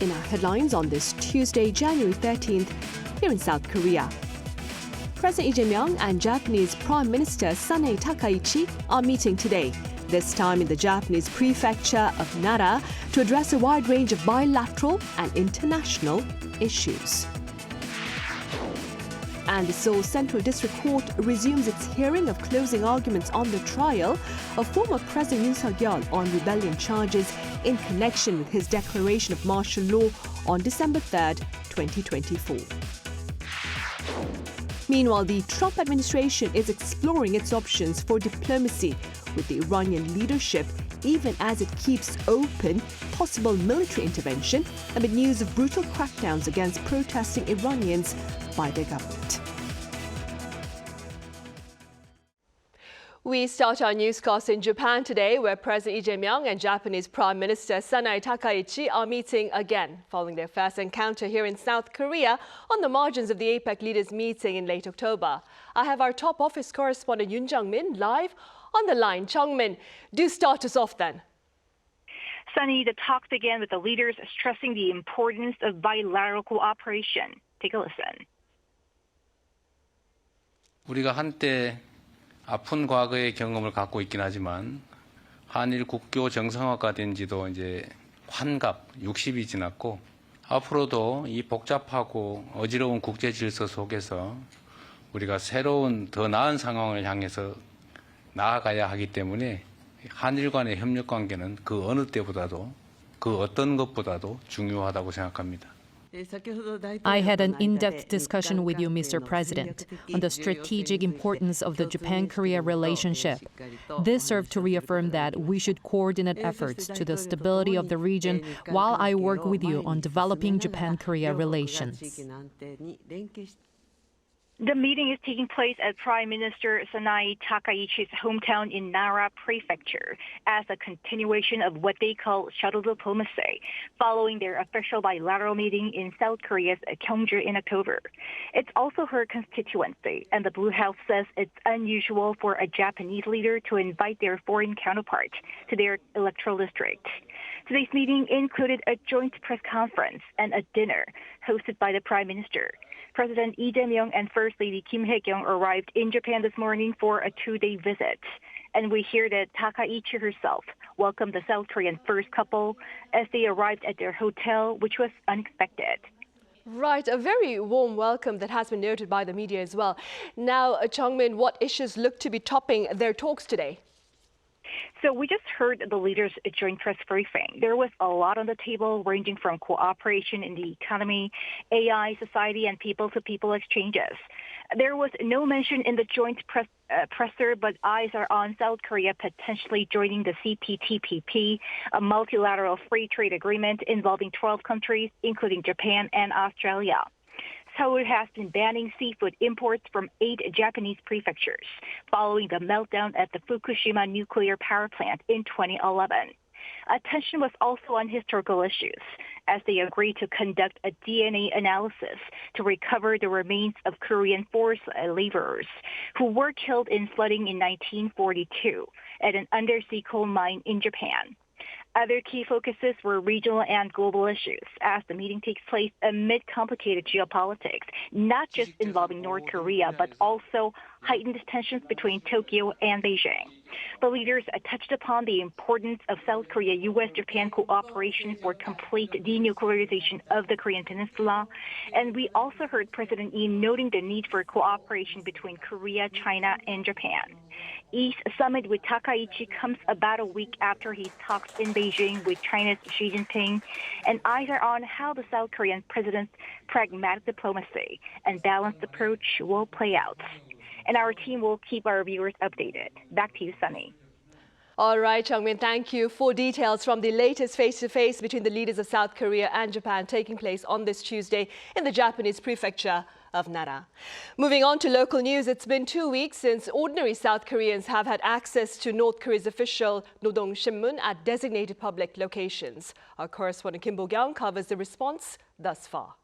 In our headlines on this Tuesday, January 13th, here in South Korea. President Lee Jae-myung and Japanese Prime Minister Sanae Takaichi are meeting today, this time in the Japanese prefecture of Nara, to address a wide range of bilateral and international issues. And the Seoul Central District Court resumes its hearing of closing arguments on the trial of former President Yoon Suk-yeol on rebellion charges in connection with his declaration of martial law on December 3, 2024. Meanwhile, the Trump administration is exploring its options for diplomacy with the Iranian leadership, even as it keeps open possible military intervention amid news of brutal crackdowns against protesting Iranians by their government. We start our newscast in Japan today, where President Lee Jae-myung and Japanese Prime Minister Sanae Takaichi are meeting again, following their first encounter here in South Korea on the margins of the APEC leaders' meeting in late October. I have our top office correspondent Yoon Jung-min live on the line. Jung-min, do start us off then. Sunny, the talks began with the leaders stressing the importance of bilateral cooperation. Take a listen. 우리가 한때 아픈 과거의 경험을 갖고 있긴 하지만 한일 국교 정상화가 된 지도 이제 환갑 60이 지났고 앞으로도 이 복잡하고 어지러운 국제 질서 속에서 우리가 새로운 더 나은 상황을 향해서 나아가야 하기 때문에 한일 간의 협력 관계는 그 어느 때보다도 그 어떤 것보다도 중요하다고 생각합니다. I had an in-depth discussion with you, Mr. President, on the strategic importance of the Japan-Korea relationship. This served to reaffirm that we should coordinate efforts to the stability of the region while I work with you on developing Japan-Korea relations. The meeting is taking place at Prime Minister Sanae Takaichi's hometown in Nara Prefecture as a continuation of what they call shuttle diplomacy, following their official bilateral meeting in South Korea's Gyeongju in October. It's also her constituency, and the Blue House says it's unusual for a Japanese leader to invite their foreign counterpart to their electoral district. Today's meeting included a joint press conference and a dinner hosted by the Prime Minister. President Lee Jae-myung and First Lady Kim Hae-kyung arrived in Japan this morning for a two-day visit. And we hear that Takaichi herself welcomed the South Korean first couple as they arrived at their hotel, which was unexpected. Right, a very warm welcome that has been noted by the media as well. Now, Jung-min, what issues look to be topping their talks today? So we just heard the leaders' joint press briefing. There was a lot on the table, ranging from cooperation in the economy, AI, society, and people-to-people exchanges. There was no mention in the joint presser, but eyes are on South Korea potentially joining the CPTPP, a multilateral free trade agreement involving 12 countries, including Japan and Australia. Seoul has been banning seafood imports from 8 Japanese prefectures following the meltdown at the Fukushima nuclear power plant in 2011. Attention was also on historical issues, as they agreed to conduct a DNA analysis to recover the remains of Korean forced laborers who were killed in flooding in 1942 at an undersea coal mine in Japan. Other key focuses were regional and global issues, as the meeting takes place amid complicated geopolitics, not just involving North Korea, but also heightened tensions between Tokyo and Beijing. The leaders touched upon the importance of South Korea-U.S.-Japan cooperation for complete denuclearization of the Korean Peninsula. And we also heard President Lee noting the need for cooperation between Korea, China, and Japan. East summit with Takaichi comes about a week after his talks in Beijing with China's Xi Jinping, and eyes are on how the South Korean president's pragmatic diplomacy and balanced approach will play out. And our team will keep our viewers updated. Back to you, Sunny. All right, Jung-min, thank you for details from the latest face-to-face between the leaders of South Korea and Japan taking place on this Tuesday in the Japanese prefecture of Nara. Moving on to local news, it's been 2 weeks since ordinary South Koreans have had access to North Korea's official Rodong Sinmun at designated public locations. Our correspondent Kim Bo-kyung covers the response thus far.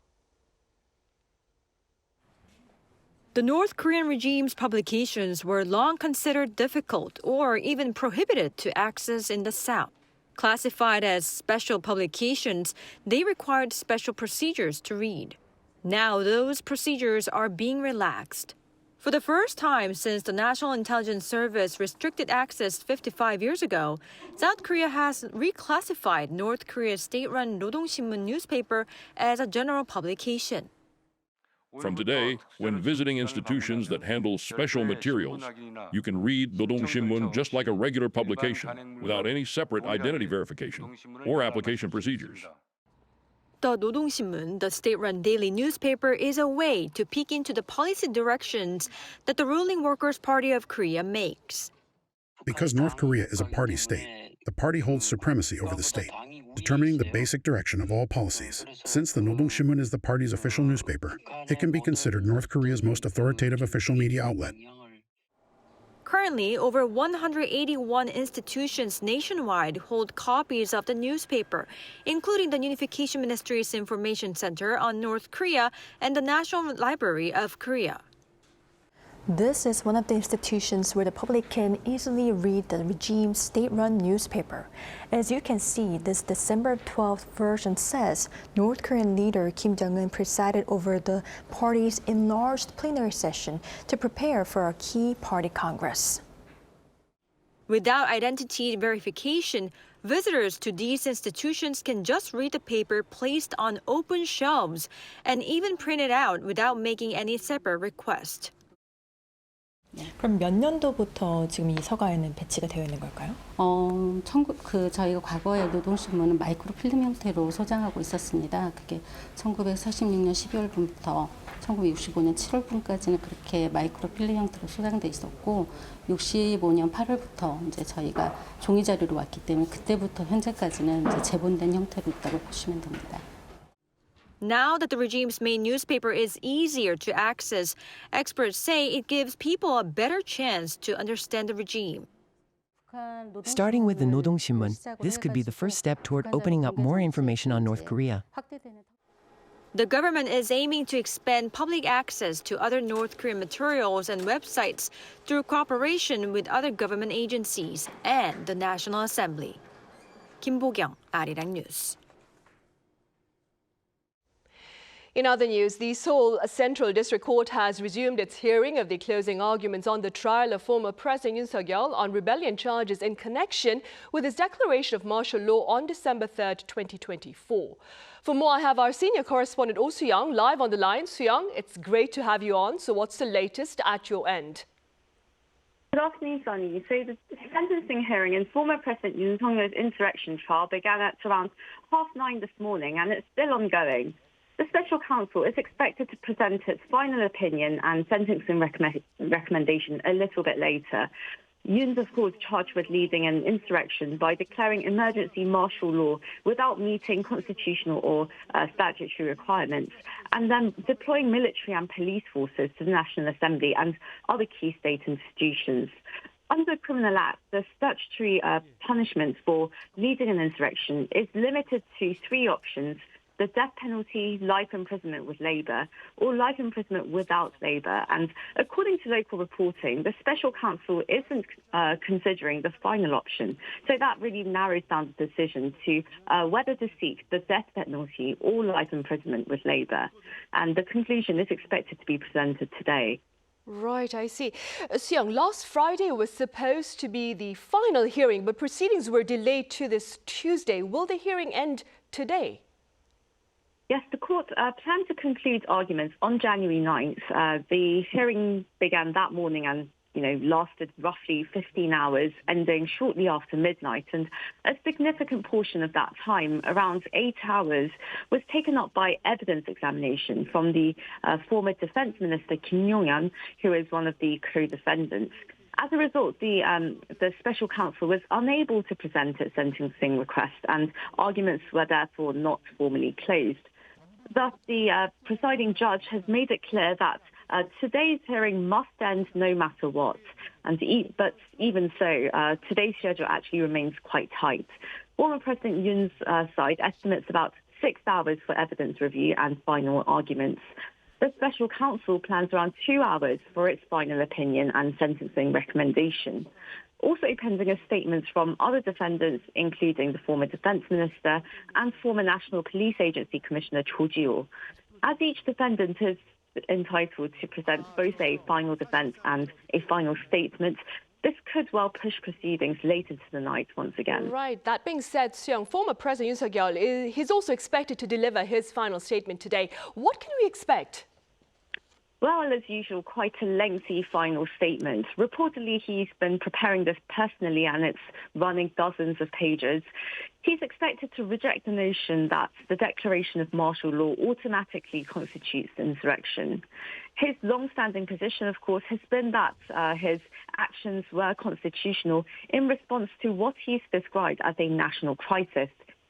The North Korean regime's publications were long considered difficult or even prohibited to access in the South. Classified as special publications, they required special procedures to read. Now those procedures are being relaxed. For the first time since the National Intelligence Service restricted access 55 years ago, South Korea has reclassified North Korea's state-run Rodong Sinmun newspaper as a general publication. From today, when visiting institutions that handle special materials, you can read Rodong Sinmun just like a regular publication without any separate identity verification or application procedures. The Rodong Sinmun, the state-run daily newspaper, is a way to peek into the policy directions that the ruling Workers' Party of Korea makes. Because North Korea is a party state, the party holds supremacy over the state, determining the basic direction of all policies. Since the Rodong Sinmun is the party's official newspaper, it can be considered North Korea's most authoritative official media outlet. Currently, over 181 institutions nationwide hold copies of the newspaper, including the Unification Ministry's Information Center on North Korea and the National Library of Korea. This is one of the institutions where the public can easily read the regime's state-run newspaper. As you can see, this December 12th version says North Korean leader Kim Jong-un presided over the party's enlarged plenary session to prepare for a key party congress. Without identity verification, visitors to these institutions can just read the paper placed on open shelves and even print it out without making any separate request. 그럼 몇 년도부터 지금 이 서가에는 배치가 되어 있는 걸까요? 저희가 과거에 노동신문은 마이크로필름 형태로 소장하고 있었습니다. 그게 1946년 12월분부터 1965년 7월분까지는 그렇게 마이크로필름 형태로 소장돼 있었고 65년 8월부터 이제 저희가 종이 자료로 왔기 때문에 그때부터 현재까지는 이제 재본된 형태로 있다고 보시면 됩니다. Now that the regime's main newspaper is easier to access, experts say it gives people a better chance to understand the regime. Starting with the Rodong Sinmun, this could be the first step toward opening up more information on North Korea. The government is aiming to expand public access to other North Korean materials and websites through cooperation with other government agencies and the National Assembly. Kim Bo-kyung, Arirang News. In other news, the Seoul Central District Court has resumed its hearing of the closing arguments on the trial of former President Yoon Suk-yeol on rebellion charges in connection with his declaration of martial law on December 3rd, 2024. For more, I have our senior correspondent Oh Soo-young live on the line. Soo-young, it's great to have you on. So what's the latest at your end? Good afternoon, Sunny. So the sentencing hearing in former President Yoon Suk-yeol's insurrection trial began at around 9:30 this morning, and it's still ongoing. The Special Counsel is expected to present its final opinion and sentencing recommendation a little bit later. Yoon's, of course, charged with leading an insurrection by declaring emergency martial law without meeting constitutional or statutory requirements, and then deploying military and police forces to the National Assembly and other key state institutions. Under the Criminal Act, the statutory punishment for leading an insurrection is limited to three options: the death penalty, life imprisonment with labour, or life imprisonment without labour. And according to local reporting, the Special Counsel isn't considering the final option. So that really narrows down the decision to whether to seek the death penalty or life imprisonment with labour. And the conclusion is expected to be presented today. Right, I see. Soo-young, last Friday was supposed to be the final hearing, but proceedings were delayed to this Tuesday. Will the hearing end today? Yes, the court planned to conclude arguments on January 9th. The hearing began that morning and, lasted roughly 15 hours, ending shortly after midnight. And a significant portion of that time, around 8 hours, was taken up by evidence examination from the former Defense Minister Kim Yong-yeon, who is one of the co-defendants. As a result, the Special Counsel was unable to present its sentencing request, and arguments were therefore not formally closed. Thus, the presiding judge has made it clear that today's hearing must end no matter what. But even so, today's schedule actually remains quite tight. Former President Yoon's side estimates about 6 hours for evidence review and final arguments. The Special Counsel plans around 2 hours for its final opinion and sentencing recommendation. also pending a statement from other defendants, including the former defense minister and former National Police Agency Commissioner Cho Ji-woo. As each defendant is entitled to present both a final defense and a final statement, this could well push proceedings later to the night once again. Right. That being said, Seung, former President Yoon Suk-yeol, he's also expected to deliver his final statement today. What can we expect? Well, as usual, quite a lengthy final statement. Reportedly, he's been preparing this personally, and it's running dozens of pages. He's expected to reject the notion that the declaration of martial law automatically constitutes insurrection. His long-standing position, of course, has been that his actions were constitutional in response to what he's described as a national crisis,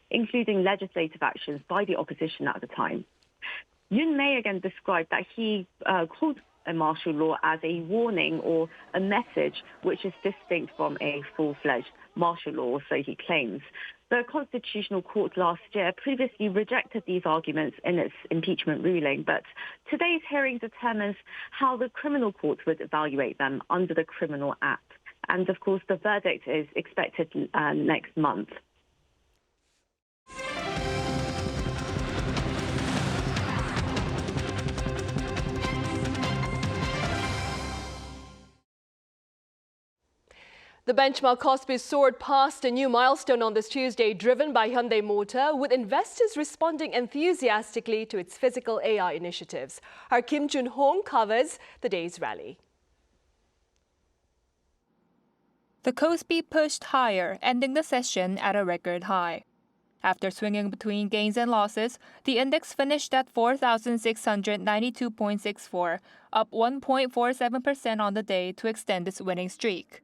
including legislative actions by the opposition at the time. Yoon may again describe that he called a martial law as a warning or a message which is distinct from a full-fledged martial law, so he claims. The Constitutional Court last year previously rejected these arguments in its impeachment ruling, but today's hearing determines how the criminal court would evaluate them under the Criminal Act. And of course, the verdict is expected next month. The benchmark KOSPI soared past a new milestone on this Tuesday, driven by Hyundai Motor, with investors responding enthusiastically to its physical AI initiatives. Our Kim Jun-hong covers the day's rally. The KOSPI pushed higher, ending the session at a record high. After swinging between gains and losses, the index finished at 4,692.64, up 1.47% on the day to extend its winning streak.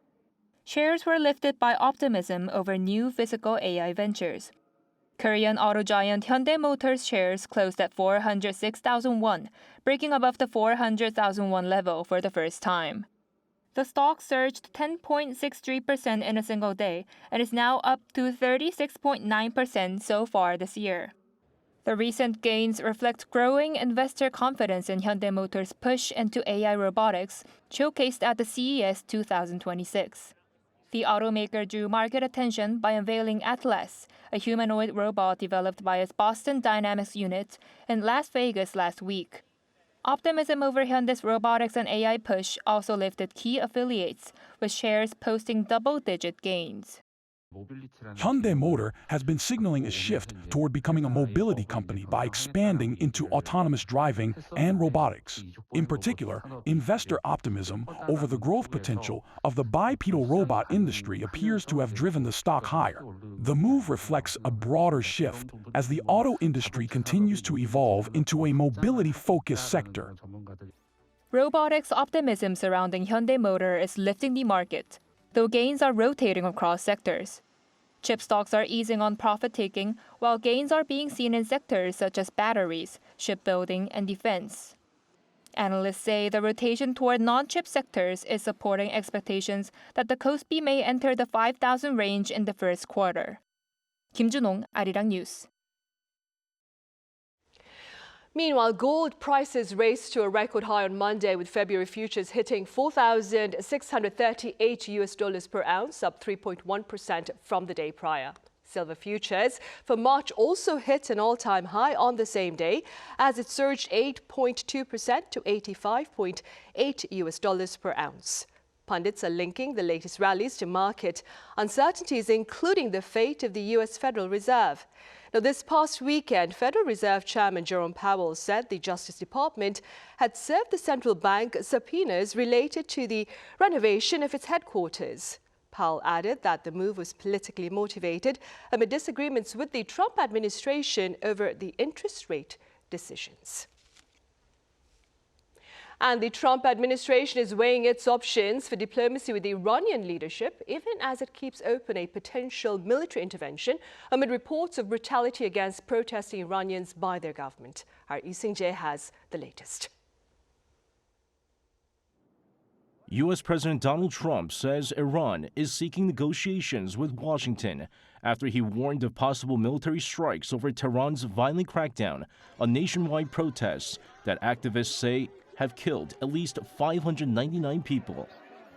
Shares were lifted by optimism over new physical AI ventures. Korean auto giant Hyundai Motor's shares closed at 406,000 won, breaking above the 400,000 won level for the first time. The stock surged 10.63% in a single day and is now up to 36.9% so far this year. The recent gains reflect growing investor confidence in Hyundai Motor's push into AI robotics, showcased at the CES 2026. The automaker drew market attention by unveiling Atlas, a humanoid robot developed by its Boston Dynamics unit, in Las Vegas last week. Optimism over Hyundai's robotics and AI push also lifted key affiliates, with shares posting double-digit gains. Hyundai Motor has been signaling a shift toward becoming a mobility company by expanding into autonomous driving and robotics. In particular, investor optimism over the growth potential of the bipedal robot industry appears to have driven the stock higher. The move reflects a broader shift as the auto industry continues to evolve into a mobility-focused sector. Robotics optimism surrounding Hyundai Motor is lifting the market, though gains are rotating across sectors. Chip stocks are easing on profit-taking, while gains are being seen in sectors such as batteries, shipbuilding, and defense. Analysts say the rotation toward non-chip sectors is supporting expectations that the KOSPI may enter the 5,000 range in the first quarter. Kim Jun-hong, Arirang News. Meanwhile, gold prices raced to a record high on Monday, with February futures hitting $4,638 per ounce, up 3.1% from the day prior. Silver futures for March also hit an all-time high on the same day, as it surged 8.2% to $85.8 per ounce. Pundits are linking the latest rallies to market uncertainties, including the fate of the U.S. Federal Reserve. Now, this past weekend, Federal Reserve Chairman Jerome Powell said the Justice Department had served the central bank subpoenas related to the renovation of its headquarters. Powell added that the move was politically motivated amid disagreements with the Trump administration over the interest rate decisions. And the Trump administration is weighing its options for diplomacy with the Iranian leadership, even as it keeps open a potential military intervention amid reports of brutality against protesting Iranians by their government. Our Lee Sing-jae has the latest. U.S. President Donald Trump says Iran is seeking negotiations with Washington after he warned of possible military strikes over Tehran's violent crackdown on nationwide protests that activists say have killed at least 599 people.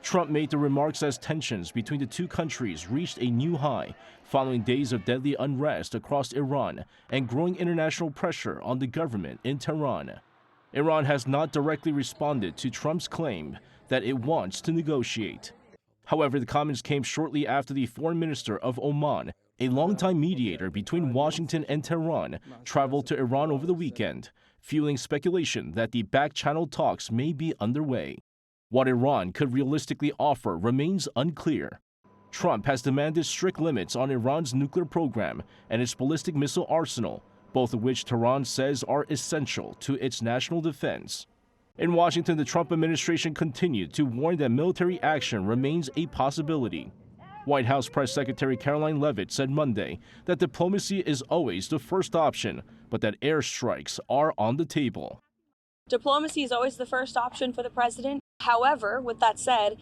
Trump made the remarks as tensions between the two countries reached a new high following days of deadly unrest across Iran and growing international pressure on the government in Tehran. Iran has not directly responded to Trump's claim that it wants to negotiate. However, the comments came shortly after the foreign minister of Oman, a longtime mediator between Washington and Tehran, traveled to Iran over the weekend, fueling speculation that the back-channel talks may be underway. What Iran could realistically offer remains unclear. Trump has demanded strict limits on Iran's nuclear program and its ballistic missile arsenal, both of which Tehran says are essential to its national defense. In Washington, the Trump administration continued to warn that military action remains a possibility. White House Press Secretary Caroline Leavitt said Monday that diplomacy is always the first option, but that airstrikes are on the table. Diplomacy is always the first option for the president. However, with that said,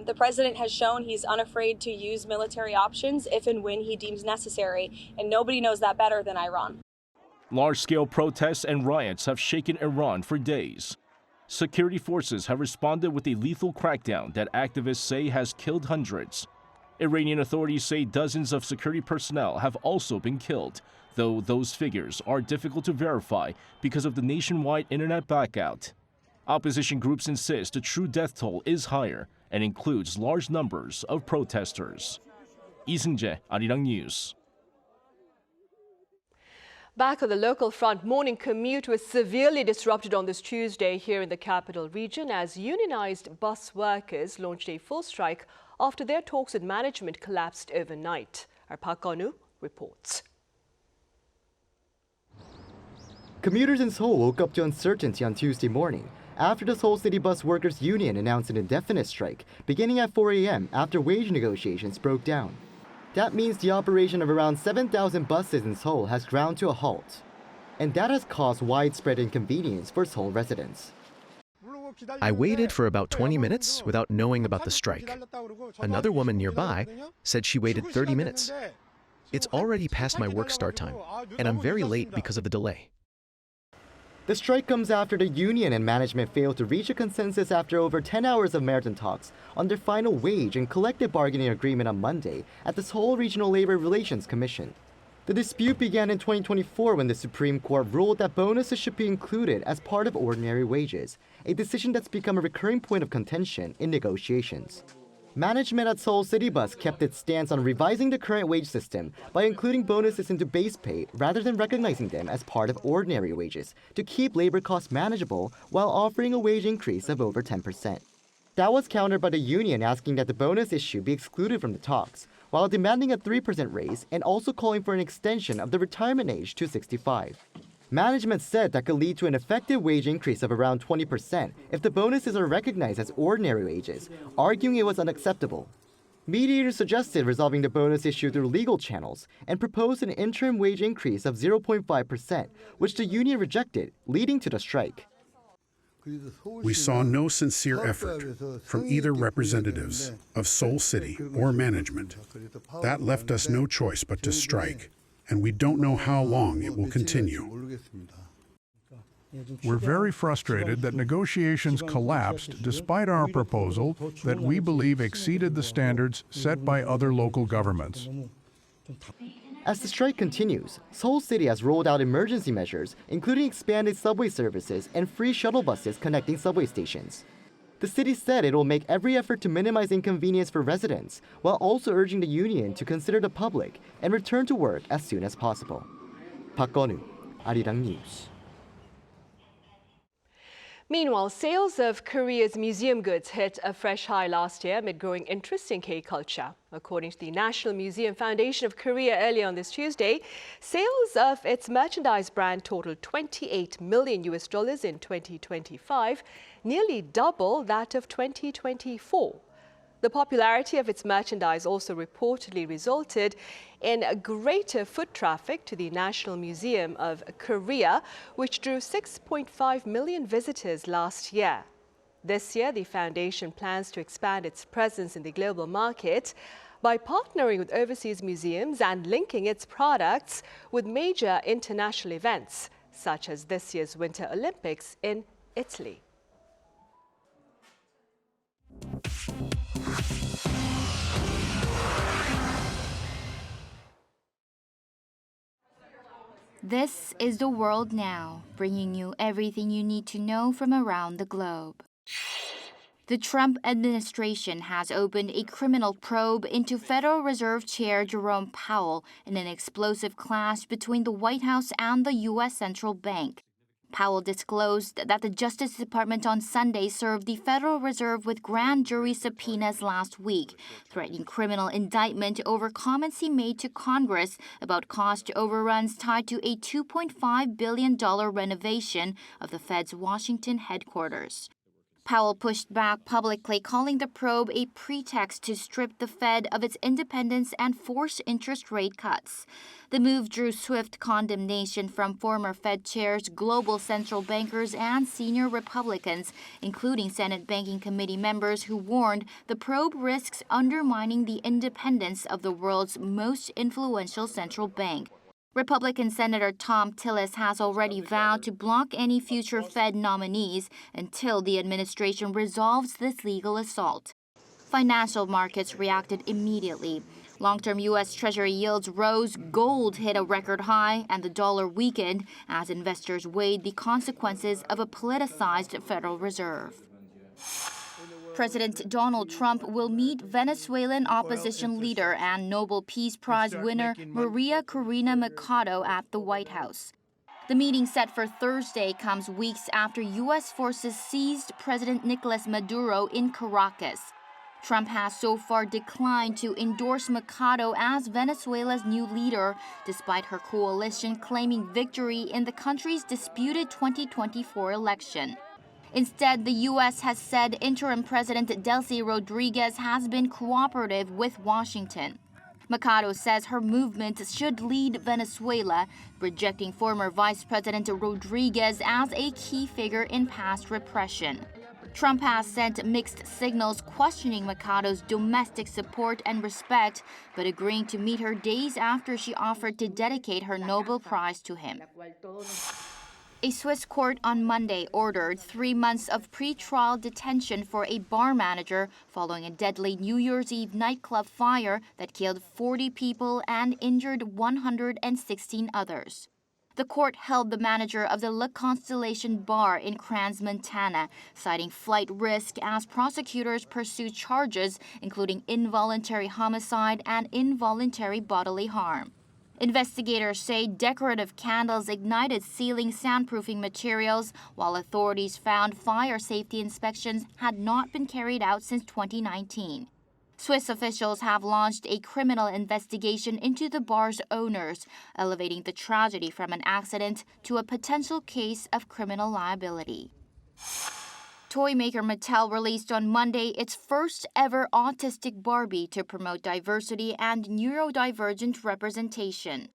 the president has shown he's unafraid to use military options if and when he deems necessary, and nobody knows that better than Iran. Large-scale protests and riots have shaken Iran for days. Security forces have responded with a lethal crackdown that activists say has killed hundreds. Iranian authorities say dozens of security personnel have also been killed, though those figures are difficult to verify because of the nationwide internet blackout. Opposition groups insist the true death toll is higher and includes large numbers of protesters. Lee Seung-jae, Arirang News. Back on the local front, morning commute was severely disrupted on this Tuesday here in the capital region as unionized bus workers launched a full strike after their talks with management collapsed overnight. Our Park Konu reports. Commuters in Seoul woke up to uncertainty on Tuesday morning after the Seoul City Bus Workers Union announced an indefinite strike beginning at 4 a.m. after wage negotiations broke down. That means the operation of around 7,000 buses in Seoul has ground to a halt. And that has caused widespread inconvenience for Seoul residents. I waited for about 20 minutes without knowing about the strike. Another woman nearby said she waited 30 minutes. It's already past my work start time, and I'm very late because of the delay. The strike comes after the union and management failed to reach a consensus after over 10 hours of marathon talks on their final wage and collective bargaining agreement on Monday at the Seoul Regional Labor Relations Commission. The dispute began in 2024 when the Supreme Court ruled that bonuses should be included as part of ordinary wages, a decision that's become a recurring point of contention in negotiations. Management at Seoul City Bus kept its stance on revising the current wage system by including bonuses into base pay rather than recognizing them as part of ordinary wages to keep labor costs manageable while offering a wage increase of over 10%. That was countered by the union asking that the bonus issue be excluded from the talks, while demanding a 3% raise and also calling for an extension of the retirement age to 65. Management said that could lead to an effective wage increase of around 20% if the bonuses are recognized as ordinary wages, arguing it was unacceptable. Mediators suggested resolving the bonus issue through legal channels and proposed an interim wage increase of 0.5%, which the union rejected, leading to the strike. We saw no sincere effort from either representatives of Seoul City or management. That left us no choice but to strike, and we don't know how long it will continue. We're very frustrated that negotiations collapsed despite our proposal that we believe exceeded the standards set by other local governments. As the strike continues, Seoul City has rolled out emergency measures, including expanded subway services and free shuttle buses connecting subway stations. The city said it will make every effort to minimize inconvenience for residents, while also urging the union to consider the public and return to work as soon as possible. Park Konu, Arirang News. Meanwhile, sales of Korea's museum goods hit a fresh high last year amid growing interest in K-culture. According to the National Museum Foundation of Korea earlier on this Tuesday, sales of its merchandise brand totaled $28 million in 2025, nearly double that of 2024. The popularity of its merchandise also reportedly resulted in greater foot traffic to the National Museum of Korea, which drew 6.5 million visitors last year. This year, the foundation plans to expand its presence in the global market by partnering with overseas museums and linking its products with major international events, such as this year's Winter Olympics in Italy. This is The World Now, bringing you everything you need to know from around the globe. The Trump administration has opened a criminal probe into Federal Reserve Chair Jerome Powell in an explosive clash between the White House and the U.S. Central Bank. Powell disclosed that the Justice Department on Sunday served the Federal Reserve with grand jury subpoenas last week, threatening criminal indictment over comments he made to Congress about cost overruns tied to a $2.5 billion renovation of the Fed's Washington headquarters. Powell pushed back publicly, calling the probe a pretext to strip the Fed of its independence and force interest rate cuts. The move drew swift condemnation from former Fed chairs, global central bankers, and senior Republicans, including Senate Banking Committee members who warned the probe risks undermining the independence of the world's most influential central bank. Republican Senator Tom Tillis has already vowed to block any future Fed nominees until the administration resolves this legal assault. Financial markets reacted immediately. Long-term U.S. Treasury yields rose, gold hit a record high, and the dollar weakened as investors weighed the consequences of a politicized Federal Reserve. President Donald Trump will meet Venezuelan opposition leader and Nobel Peace Prize winner Maria Corina Machado at the White House. The meeting set for Thursday comes weeks after U.S. forces seized President Nicolas Maduro in Caracas. Trump has so far declined to endorse Machado as Venezuela's new leader, despite her coalition claiming victory in the country's disputed 2024 election. Instead, the U.S. has said interim President Delcy Rodriguez has been cooperative with Washington. Machado says her movement should lead Venezuela, rejecting former Vice President Rodriguez as a key figure in past repression. Trump has sent mixed signals questioning Machado's domestic support and respect, but agreeing to meet her days after she offered to dedicate her Nobel Prize to him. A Swiss court on Monday ordered 3 months of pre-trial detention for a bar manager following a deadly New Year's Eve nightclub fire that killed 40 people and injured 116 others. The court held the manager of the Le Constellation bar in Crans, Montana, citing flight risk as prosecutors pursue charges including involuntary homicide and involuntary bodily harm. Investigators say decorative candles ignited ceiling soundproofing materials, while authorities found fire safety inspections had not been carried out since 2019. Swiss officials have launched a criminal investigation into the bar's owners, elevating the tragedy from an accident to a potential case of criminal liability. Toy maker Mattel released on Monday its first ever autistic Barbie to promote diversity and neurodivergent representation.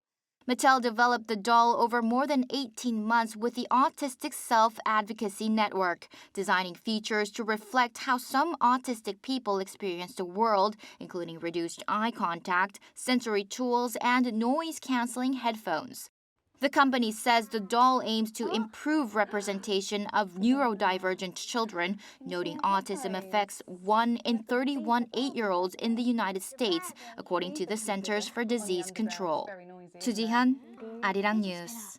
Mattel developed the doll over more than 18 months with the Autistic Self-Advocacy Network, designing features to reflect how some autistic people experience the world, including reduced eye contact, sensory tools, and noise-canceling headphones. The company says the doll aims to improve representation of neurodivergent children, noting autism affects 1 in 31 8-year-olds in the United States, according to the Centers for Disease Control. 주지현, Arirang News.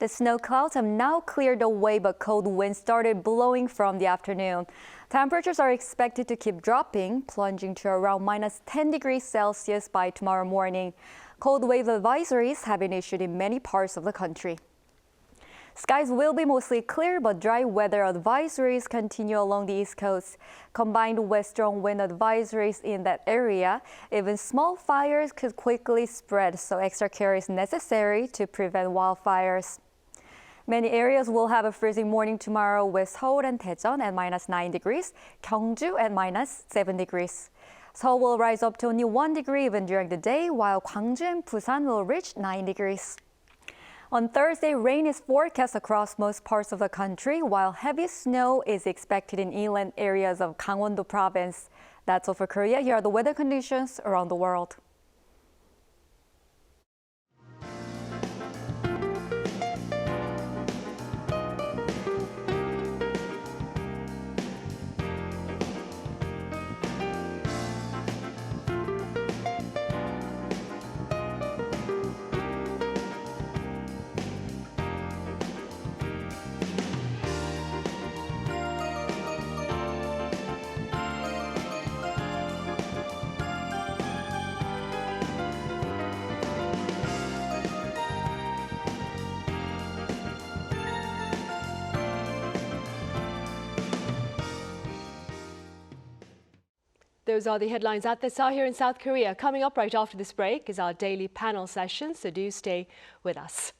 The snow clouds have now cleared away, but cold winds started blowing from the afternoon. Temperatures are expected to keep dropping, plunging to around minus 10 degrees Celsius by tomorrow morning. Cold wave advisories have been issued in many parts of the country. Skies will be mostly clear, but dry weather advisories continue along the East Coast. Combined with strong wind advisories in that area, even small fires could quickly spread, so extra care is necessary to prevent wildfires. Many areas will have a freezing morning tomorrow, with Seoul and Daejeon at minus 9 degrees, Gyeongju at minus 7 degrees. Seoul will rise up to only 1 degree even during the day, while Gwangju and Busan will reach 9 degrees. On Thursday, rain is forecast across most parts of the country, while heavy snow is expected in inland areas of Gangwon-do province. That's all for Korea. Here are the weather conditions around the world. Those are the headlines at this hour here in South Korea. Coming up right after this break is our daily panel session, so do stay with us.